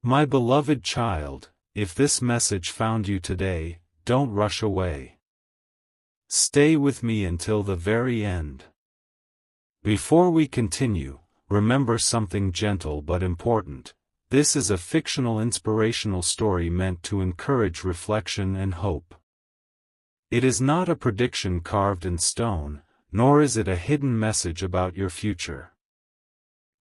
My beloved child, if this message found you today, don't rush away. Stay with me until the very end. Before we continue, remember something gentle but important. This is a fictional inspirational story meant to encourage reflection and hope. It is not a prediction carved in stone, nor is it a hidden message about your future.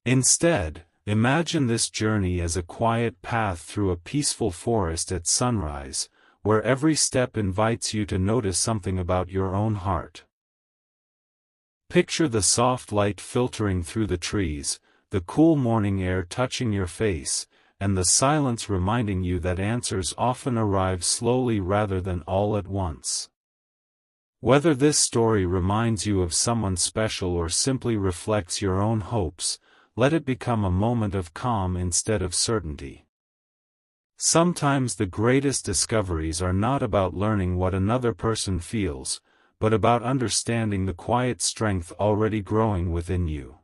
Instead, imagine this journey as a quiet path through a peaceful forest at sunrise, where every step invites you to notice something about your own heart. Picture the soft light filtering through the trees, the cool morning air touching your face, and the silence reminding you that answers often arrive slowly rather than all at once. Whether this story reminds you of someone special or simply reflects your own hopes, let it become a moment of calm instead of certainty. Sometimes the greatest discoveries are not about learning what another person feels, but about understanding the quiet strength already growing within you.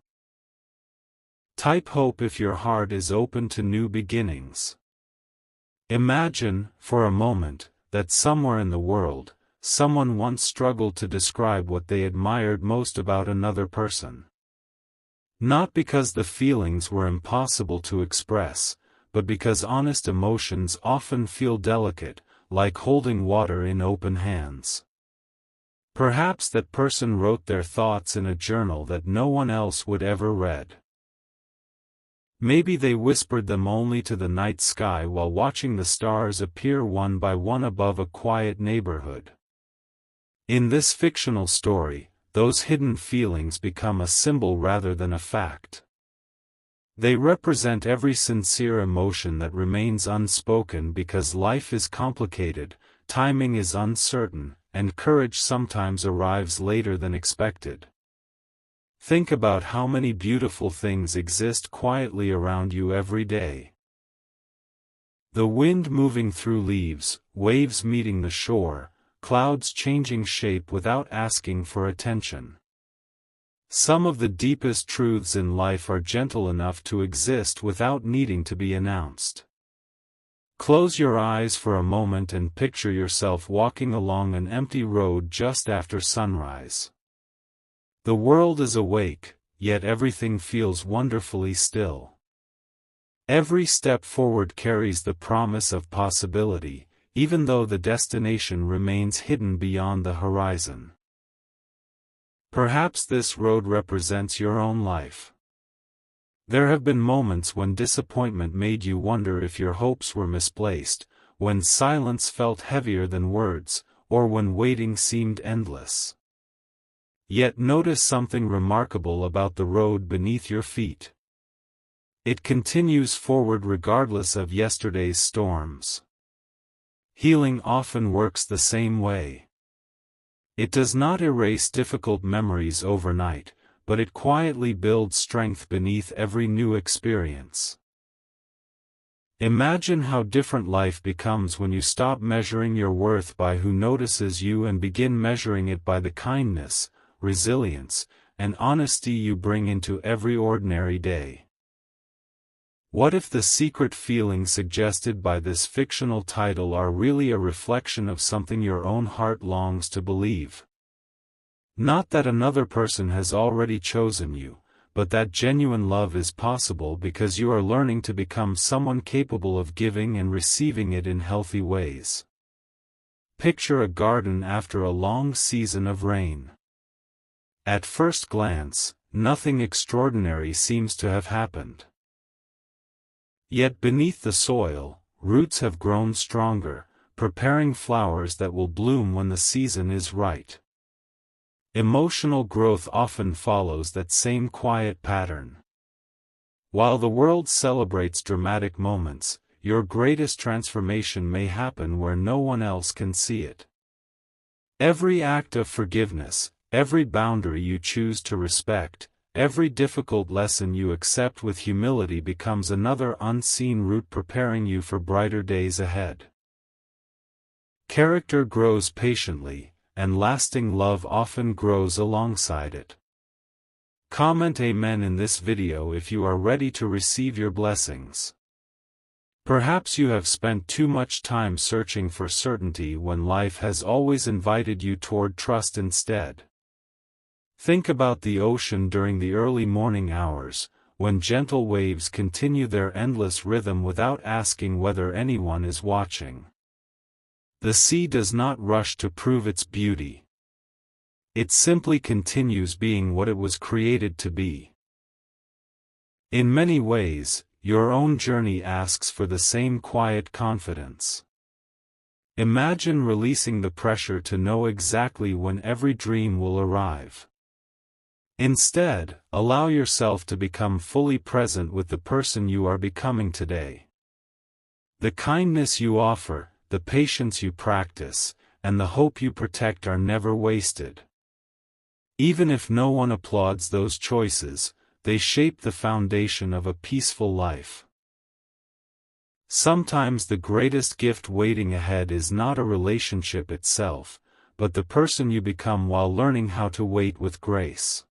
Type hope if your heart is open to new beginnings. Imagine, for a moment, that somewhere in the world, someone once struggled to describe what they admired most about another person. Not because the feelings were impossible to express, but because honest emotions often feel delicate, like holding water in open hands. Perhaps that person wrote their thoughts in a journal that no one else would ever read. Maybe they whispered them only to the night sky while watching the stars appear one by one above a quiet neighborhood. In this fictional story, those hidden feelings become a symbol rather than a fact. They represent every sincere emotion that remains unspoken because life is complicated, timing is uncertain, and courage sometimes arrives later than expected. Think about how many beautiful things exist quietly around you every day. The wind moving through leaves, waves meeting the shore, clouds changing shape without asking for attention. Some of the deepest truths in life are gentle enough to exist without needing to be announced. Close your eyes for a moment and picture yourself walking along an empty road just after sunrise. The world is awake, yet everything feels wonderfully still. Every step forward carries the promise of possibility, even though the destination remains hidden beyond the horizon. Perhaps this road represents your own life. There have been moments when disappointment made you wonder if your hopes were misplaced, when silence felt heavier than words, or when waiting seemed endless. Yet notice something remarkable about the road beneath your feet. It continues forward regardless of yesterday's storms. Healing often works the same way. It does not erase difficult memories overnight, but it quietly builds strength beneath every new experience. Imagine how different life becomes when you stop measuring your worth by who notices you and begin measuring it by the kindness, resilience, and honesty you bring into every ordinary day. What if the secret feelings suggested by this fictional title are really a reflection of something your own heart longs to believe? Not that another person has already chosen you, but that genuine love is possible because you are learning to become someone capable of giving and receiving it in healthy ways. Picture a garden after a long season of rain. At first glance, nothing extraordinary seems to have happened. Yet beneath the soil, roots have grown stronger, preparing flowers that will bloom when the season is right. Emotional growth often follows that same quiet pattern. While the world celebrates dramatic moments, your greatest transformation may happen where no one else can see it. Every act of forgiveness, every boundary you choose to respect, every difficult lesson you accept with humility becomes another unseen route preparing you for brighter days ahead. Character grows patiently, and lasting love often grows alongside it. Comment Amen in this video if you are ready to receive your blessings. Perhaps you have spent too much time searching for certainty when life has always invited you toward trust instead. Think about the ocean during the early morning hours, when gentle waves continue their endless rhythm without asking whether anyone is watching. The sea does not rush to prove its beauty. It simply continues being what it was created to be. In many ways, your own journey asks for the same quiet confidence. Imagine releasing the pressure to know exactly when every dream will arrive. Instead, allow yourself to become fully present with the person you are becoming today. The kindness you offer, the patience you practice, and the hope you protect are never wasted. Even if no one applauds those choices, they shape the foundation of a peaceful life. Sometimes the greatest gift waiting ahead is not a relationship itself, but the person you become while learning how to wait with grace.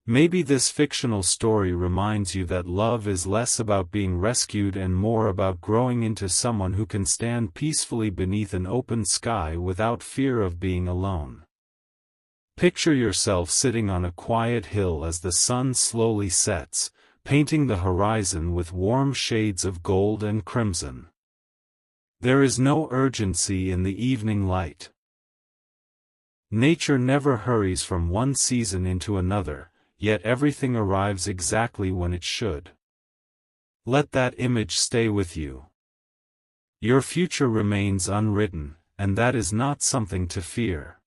Maybe this fictional story reminds you that love is less about being rescued and more about growing into someone who can stand peacefully beneath an open sky without fear of being alone. Picture yourself sitting on a quiet hill as the sun slowly sets, painting the horizon with warm shades of gold and crimson. There is no urgency in the evening light. Nature never hurries from one season into another, yet everything arrives exactly when it should. Let that image stay with you. Your future remains unwritten, and that is not something to fear.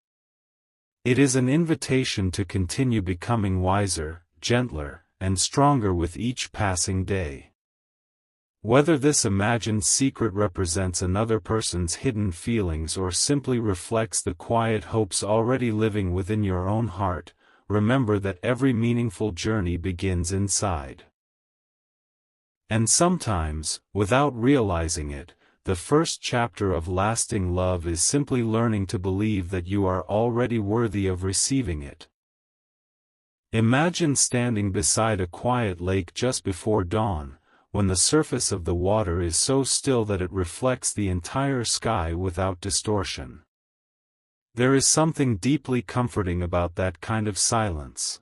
It is an invitation to continue becoming wiser, gentler, and stronger with each passing day. Whether this imagined secret represents another person's hidden feelings or simply reflects the quiet hopes already living within your own heart, remember that every meaningful journey begins inside. And sometimes, without realizing it, the first chapter of lasting love is simply learning to believe that you are already worthy of receiving it. Imagine standing beside a quiet lake just before dawn, when the surface of the water is so still that it reflects the entire sky without distortion. There is something deeply comforting about that kind of silence.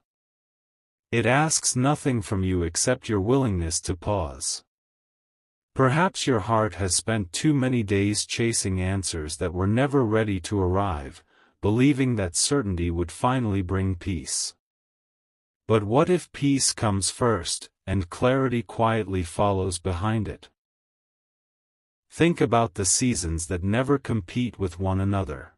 It asks nothing from you except your willingness to pause. Perhaps your heart has spent too many days chasing answers that were never ready to arrive, believing that certainty would finally bring peace. But what if peace comes first, and clarity quietly follows behind it? Think about the seasons that never compete with one another.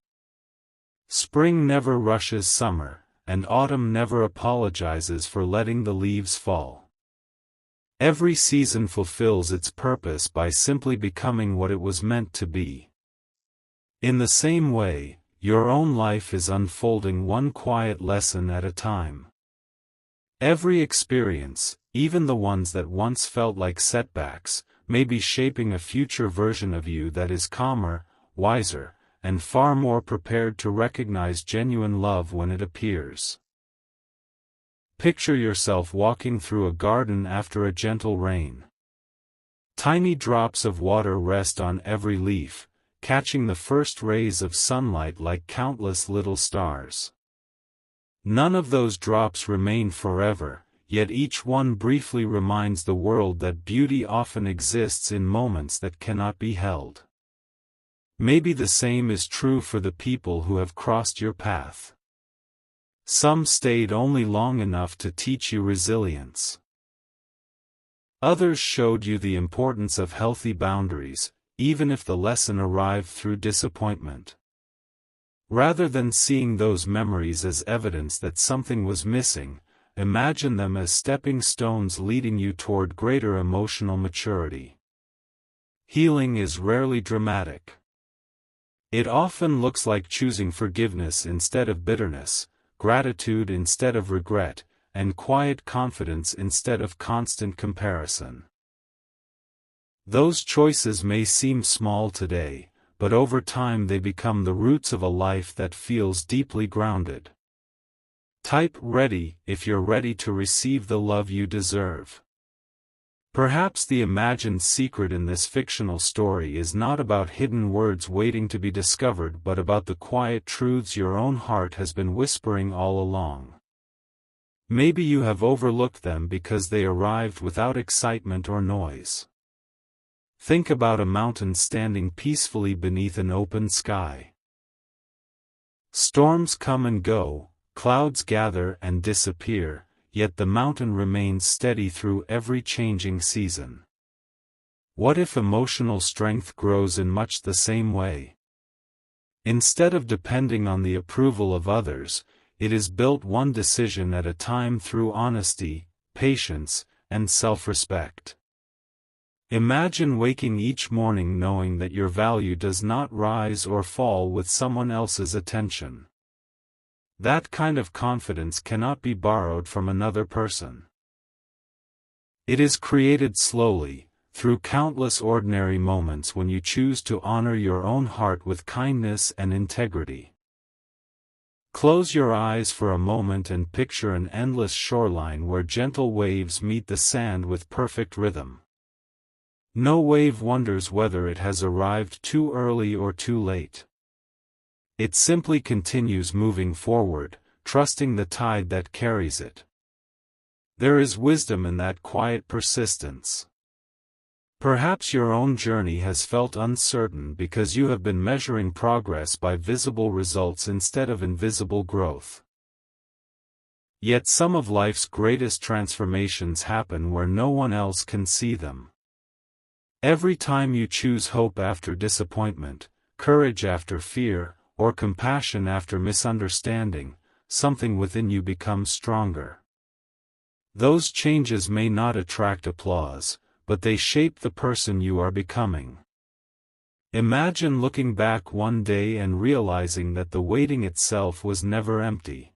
Spring never rushes summer, and autumn never apologizes for letting the leaves fall. Every season fulfills its purpose by simply becoming what it was meant to be. In the same way, your own life is unfolding one quiet lesson at a time. Every experience, even the ones that once felt like setbacks, may be shaping a future version of you that is calmer, wiser, and far more prepared to recognize genuine love when it appears. Picture yourself walking through a garden after a gentle rain. Tiny drops of water rest on every leaf, catching the first rays of sunlight like countless little stars. None of those drops remain forever, yet each one briefly reminds the world that beauty often exists in moments that cannot be held. Maybe the same is true for the people who have crossed your path. Some stayed only long enough to teach you resilience. Others showed you the importance of healthy boundaries, even if the lesson arrived through disappointment. Rather than seeing those memories as evidence that something was missing, imagine them as stepping stones leading you toward greater emotional maturity. Healing is rarely dramatic. It often looks like choosing forgiveness instead of bitterness, gratitude instead of regret, and quiet confidence instead of constant comparison. Those choices may seem small today, but over time they become the roots of a life that feels deeply grounded. Type ready if you're ready to receive the love you deserve. Perhaps the imagined secret in this fictional story is not about hidden words waiting to be discovered but about the quiet truths your own heart has been whispering all along. Maybe you have overlooked them because they arrived without excitement or noise. Think about a mountain standing peacefully beneath an open sky. Storms come and go, clouds gather and disappear, yet the mountain remains steady through every changing season. What if emotional strength grows in much the same way? Instead of depending on the approval of others, it is built one decision at a time through honesty, patience, and self-respect. Imagine waking each morning knowing that your value does not rise or fall with someone else's attention. That kind of confidence cannot be borrowed from another person. It is created slowly, through countless ordinary moments when you choose to honor your own heart with kindness and integrity. Close your eyes for a moment and picture an endless shoreline where gentle waves meet the sand with perfect rhythm. No wave wonders whether it has arrived too early or too late. It simply continues moving forward, trusting the tide that carries it. There is wisdom in that quiet persistence. Perhaps your own journey has felt uncertain because you have been measuring progress by visible results instead of invisible growth. Yet some of life's greatest transformations happen where no one else can see them. Every time you choose hope after disappointment, courage after fear, or compassion after misunderstanding, something within you becomes stronger. Those changes may not attract applause, but they shape the person you are becoming. Imagine looking back one day and realizing that the waiting itself was never empty.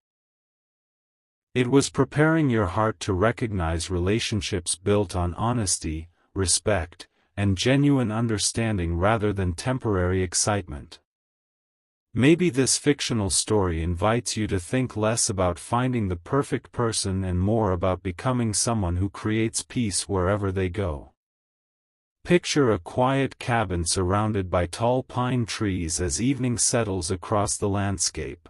It was preparing your heart to recognize relationships built on honesty, respect, and genuine understanding rather than temporary excitement. Maybe this fictional story invites you to think less about finding the perfect person and more about becoming someone who creates peace wherever they go. Picture a quiet cabin surrounded by tall pine trees as evening settles across the landscape.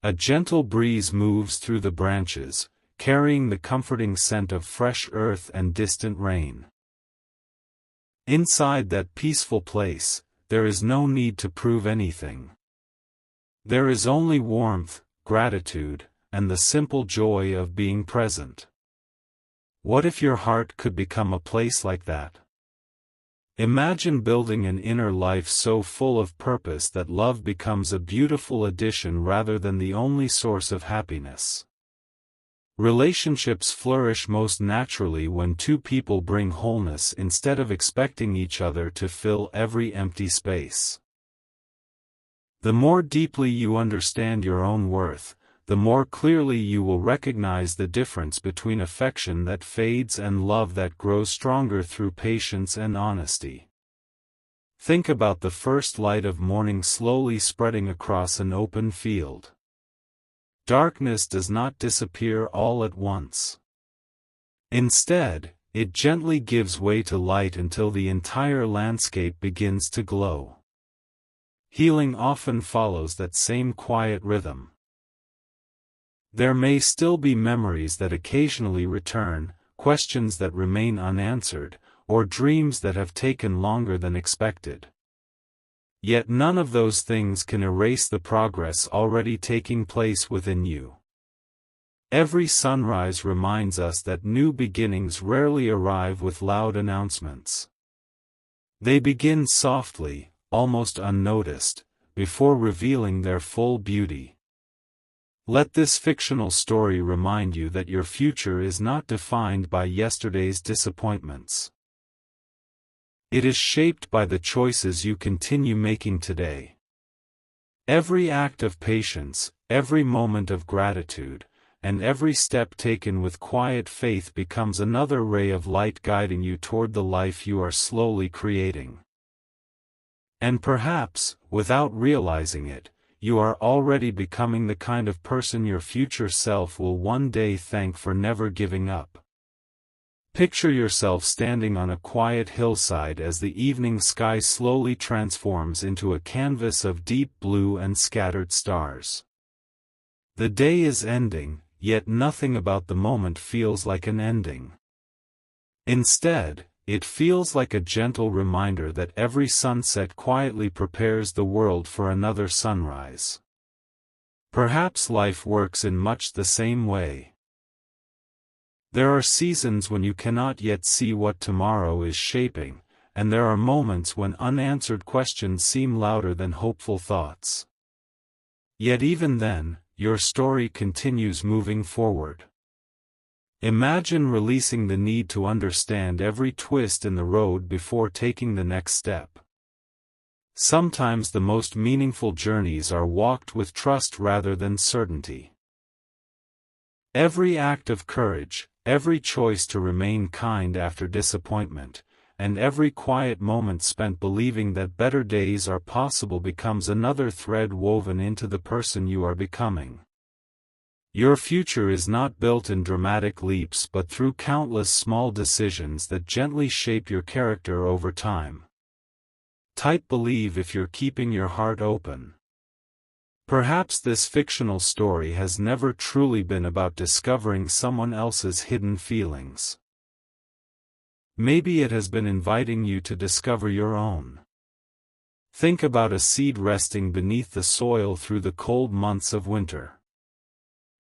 A gentle breeze moves through the branches, carrying the comforting scent of fresh earth and distant rain. Inside that peaceful place, there is no need to prove anything. There is only warmth, gratitude, and the simple joy of being present. What if your heart could become a place like that? Imagine building an inner life so full of purpose that love becomes a beautiful addition rather than the only source of happiness. Relationships flourish most naturally when two people bring wholeness instead of expecting each other to fill every empty space. The more deeply you understand your own worth, the more clearly you will recognize the difference between affection that fades and love that grows stronger through patience and honesty. Think about the first light of morning slowly spreading across an open field. Darkness does not disappear all at once. Instead, it gently gives way to light until the entire landscape begins to glow. Healing often follows that same quiet rhythm. There may still be memories that occasionally return, questions that remain unanswered, or dreams that have taken longer than expected. Yet none of those things can erase the progress already taking place within you. Every sunrise reminds us that new beginnings rarely arrive with loud announcements. They begin softly, almost unnoticed, before revealing their full beauty. Let this fictional story remind you that your future is not defined by yesterday's disappointments. It is shaped by the choices you continue making today. Every act of patience, every moment of gratitude, and every step taken with quiet faith becomes another ray of light guiding you toward the life you are slowly creating. And perhaps, without realizing it, you are already becoming the kind of person your future self will one day thank for never giving up. Picture yourself standing on a quiet hillside as the evening sky slowly transforms into a canvas of deep blue and scattered stars. The day is ending, yet nothing about the moment feels like an ending. Instead, it feels like a gentle reminder that every sunset quietly prepares the world for another sunrise. Perhaps life works in much the same way. There are seasons when you cannot yet see what tomorrow is shaping, and there are moments when unanswered questions seem louder than hopeful thoughts. Yet even then, your story continues moving forward. Imagine releasing the need to understand every twist in the road before taking the next step. Sometimes the most meaningful journeys are walked with trust rather than certainty. Every act of courage, every choice to remain kind after disappointment, and every quiet moment spent believing that better days are possible becomes another thread woven into the person you are becoming. Your future is not built in dramatic leaps but through countless small decisions that gently shape your character over time. Type believe if you're keeping your heart open. Perhaps this fictional story has never truly been about discovering someone else's hidden feelings. Maybe it has been inviting you to discover your own. Think about a seed resting beneath the soil through the cold months of winter.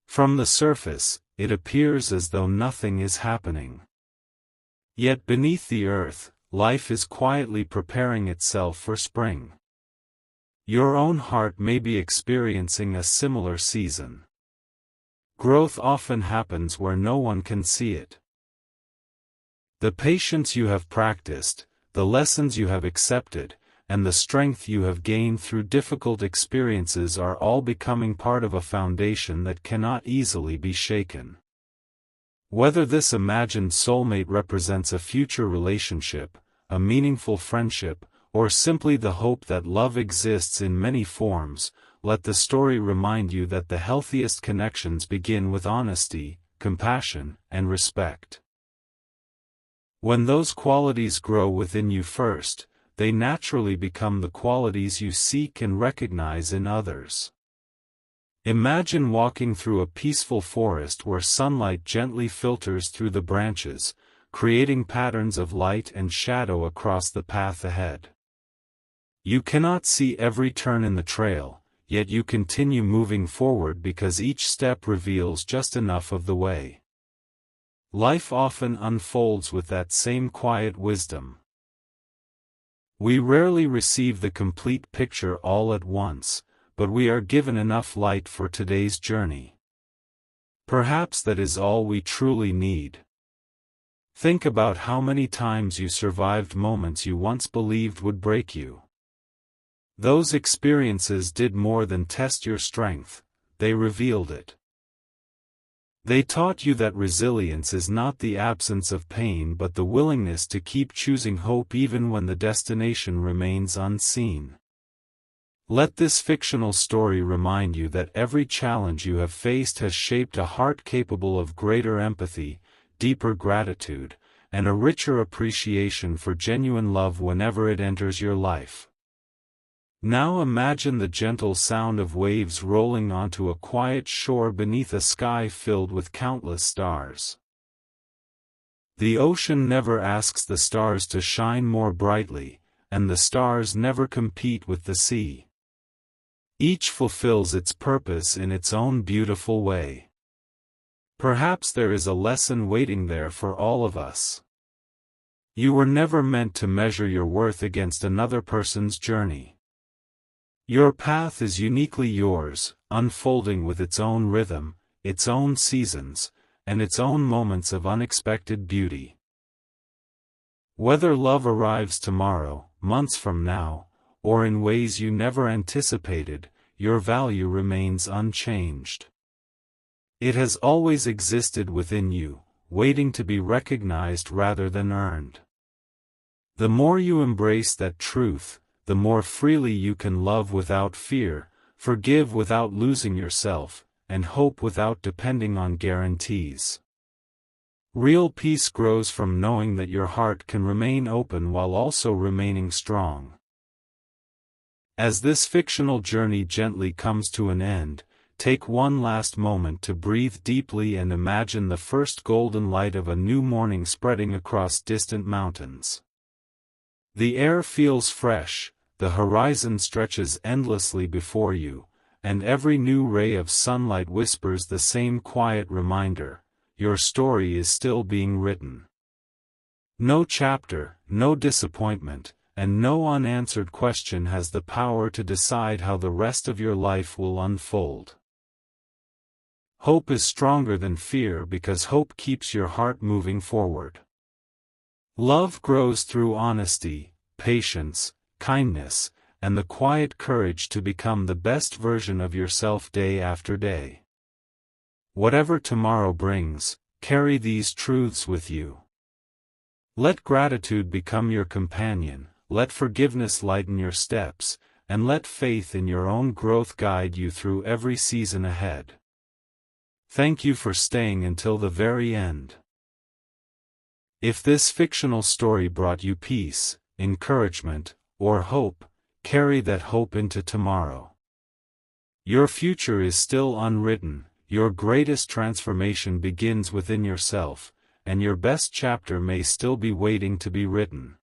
From the surface, it appears as though nothing is happening. Yet beneath the earth, life is quietly preparing itself for spring. Your own heart may be experiencing a similar season. Growth often happens where no one can see it. The patience you have practiced, the lessons you have accepted, and the strength you have gained through difficult experiences are all becoming part of a foundation that cannot easily be shaken. Whether this imagined soulmate represents a future relationship, a meaningful friendship, or simply the hope that love exists in many forms, let the story remind you that the healthiest connections begin with honesty, compassion, and respect. When those qualities grow within you first, they naturally become the qualities you seek and recognize in others. Imagine walking through a peaceful forest where sunlight gently filters through the branches, creating patterns of light and shadow across the path ahead. You cannot see every turn in the trail, yet you continue moving forward because each step reveals just enough of the way. Life often unfolds with that same quiet wisdom. We rarely receive the complete picture all at once, but we are given enough light for today's journey. Perhaps that is all we truly need. Think about how many times you survived moments you once believed would break you. Those experiences did more than test your strength, they revealed it. They taught you that resilience is not the absence of pain but the willingness to keep choosing hope even when the destination remains unseen. Let this fictional story remind you that every challenge you have faced has shaped a heart capable of greater empathy, deeper gratitude, and a richer appreciation for genuine love whenever it enters your life. Now imagine the gentle sound of waves rolling onto a quiet shore beneath a sky filled with countless stars. The ocean never asks the stars to shine more brightly, and the stars never compete with the sea. Each fulfills its purpose in its own beautiful way. Perhaps there is a lesson waiting there for all of us. You were never meant to measure your worth against another person's journey. Your path is uniquely yours, unfolding with its own rhythm, its own seasons, and its own moments of unexpected beauty. Whether love arrives tomorrow, months from now, or in ways you never anticipated, your value remains unchanged. It has always existed within you, waiting to be recognized rather than earned. The more you embrace that truth, the more freely you can love without fear, forgive without losing yourself, and hope without depending on guarantees. Real peace grows from knowing that your heart can remain open while also remaining strong. As this fictional journey gently comes to an end, take one last moment to breathe deeply and imagine the first golden light of a new morning spreading across distant mountains. The air feels fresh, the horizon stretches endlessly before you, and every new ray of sunlight whispers the same quiet reminder: your story is still being written. No chapter, no disappointment, and no unanswered question has the power to decide how the rest of your life will unfold. Hope is stronger than fear because hope keeps your heart moving forward. Love grows through honesty, patience, kindness, and the quiet courage to become the best version of yourself day after day. Whatever tomorrow brings, carry these truths with you. Let gratitude become your companion, let forgiveness lighten your steps, and let faith in your own growth guide you through every season ahead. Thank you for staying until the very end. If this fictional story brought you peace, encouragement, or hope, carry that hope into tomorrow. Your future is still unwritten, your greatest transformation begins within yourself, and your best chapter may still be waiting to be written.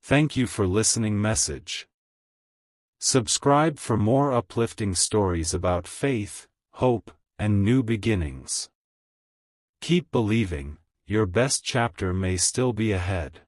Thank you for listening. Message. Subscribe for more uplifting stories about faith, hope, and new beginnings. Keep believing, your best chapter may still be ahead.